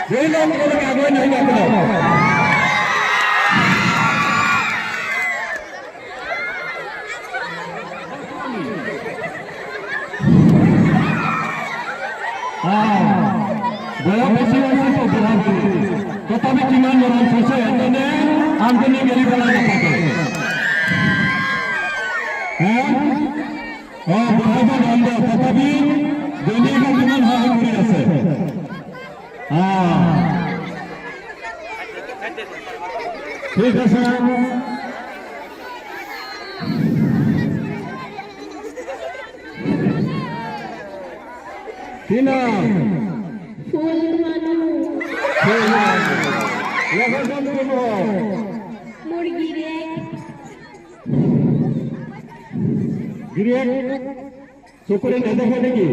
আগুৱাই নাহিব আপোনালোক। বয়স বেছি হৈছে তো তথাপি কিমান লৰঞ্চ হৈছে এজনে আনজনে মেলি পেলাই নাথাকে। বয়সৰ দণ্ড তথাপি দৈনিকে কিমান সহায় কৰি আছে। ঠিক আছে, কি নাম? চকুৰে নেদেখে নেকি?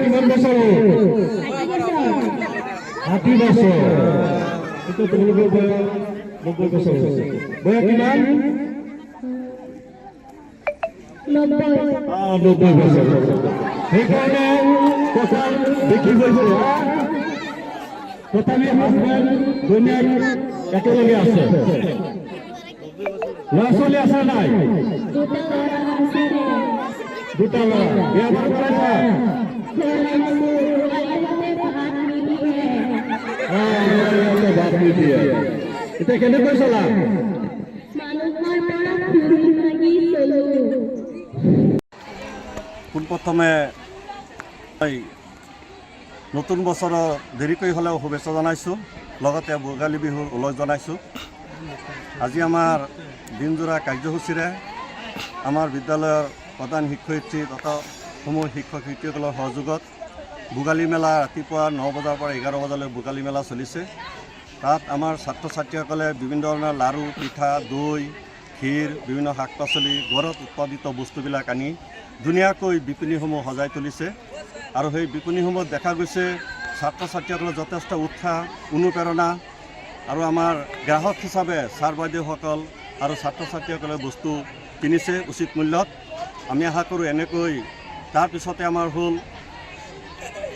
কিমান বছৰ? 60 বছৰ। এইটো তোমালোকৰ বয়স 90 বছৰ হৈছে। বয়স কিমান? 90 বছৰ। সেইকাৰণে কথা দেখি গৈছে তথাপি হাজবেণ্ড ধুনীয়া একেলগে আছে। ল'ৰা ছোৱালী আছে নাই? দুটা ল'ৰা। বিয়া বাৰু কৰাইছা? এতিয়া কেনেকৈ চলা? পোনপ্ৰথমে নতুন বছৰৰ দেৰিকৈ হ'লেও শুভেচ্ছা জনাইছোঁ, লগতে ভোগালী বিহুৰ ওলগ জনাইছোঁ। আজি আমাৰ দিনজোৰা কাৰ্যসূচীৰে আমাৰ বিদ্যালয়ৰ প্ৰধান শিক্ষয়িত্ৰী তথা সমূহ শিক্ষক শিক্ষয়িত্ৰীসকলৰ সহযোগত ভোগালী মেলা ৰাতিপুৱা 9 বজাৰ পৰা 11 বজালৈ ভোগালী মেলা চলিছে। তাত আমাৰ ছাত্ৰ ছাত্ৰীসকলে বিভিন্ন ধৰণৰ লাড়ু, পিঠা, দৈ, ক্ষীৰ, বিভিন্ন শাক পাচলি, ঘৰত উৎপাদিত বস্তুবিলাক আনি ধুনীয়াকৈ বিপণীসমূহ সজাই তুলিছে। আৰু সেই বিপণীসমূহত দেখা গৈছে ছাত্ৰ ছাত্ৰীসকলৰ যথেষ্ট উৎসাহ, অনুপ্ৰেৰণা আৰু আমাৰ গ্ৰাহক হিচাপে ছাৰ বাইদেউসকল আৰু ছাত্ৰ ছাত্ৰীসকলে বস্তু কিনিছে উচিত মূল্যত। আমি আশা কৰোঁ এনেকৈ তাৰপিছতে আমাৰ হ'ল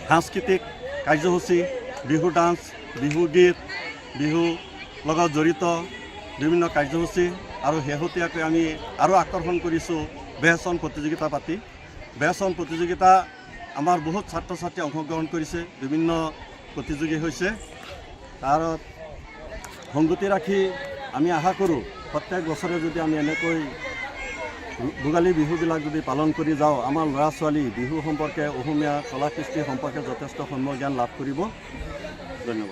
সাংস্কৃতিক কাৰ্যসূচী, বিহু ডান্স, বিহু গীত, বিহু লগত জড়িত বিভিন্ন কাৰ্যসূচী আৰু শেহতীয়াকৈ আমি আৰু আকৰ্ষণ কৰিছোঁ বেহচন প্ৰতিযোগিতা পাতি। বেহচন প্ৰতিযোগিতা আমাৰ বহুত ছাত্ৰ ছাত্ৰীয়ে অংশগ্ৰহণ কৰিছে, বিভিন্ন প্ৰতিযোগী হৈছে। তাৰ সংগতি ৰাখি আমি আশা কৰোঁ প্ৰত্যেক বছৰে যদি আমি এনেকৈ ভোগালী বিহুবিলাক যদি পালন কৰি যাওঁ, আমাৰ ল'ৰা ছোৱালী বিহু সম্পৰ্কে, অসমীয়া কলা কৃষ্টি সম্পৰ্কে যথেষ্ট সম্যক জ্ঞান লাভ কৰিব। ধন্যবাদ।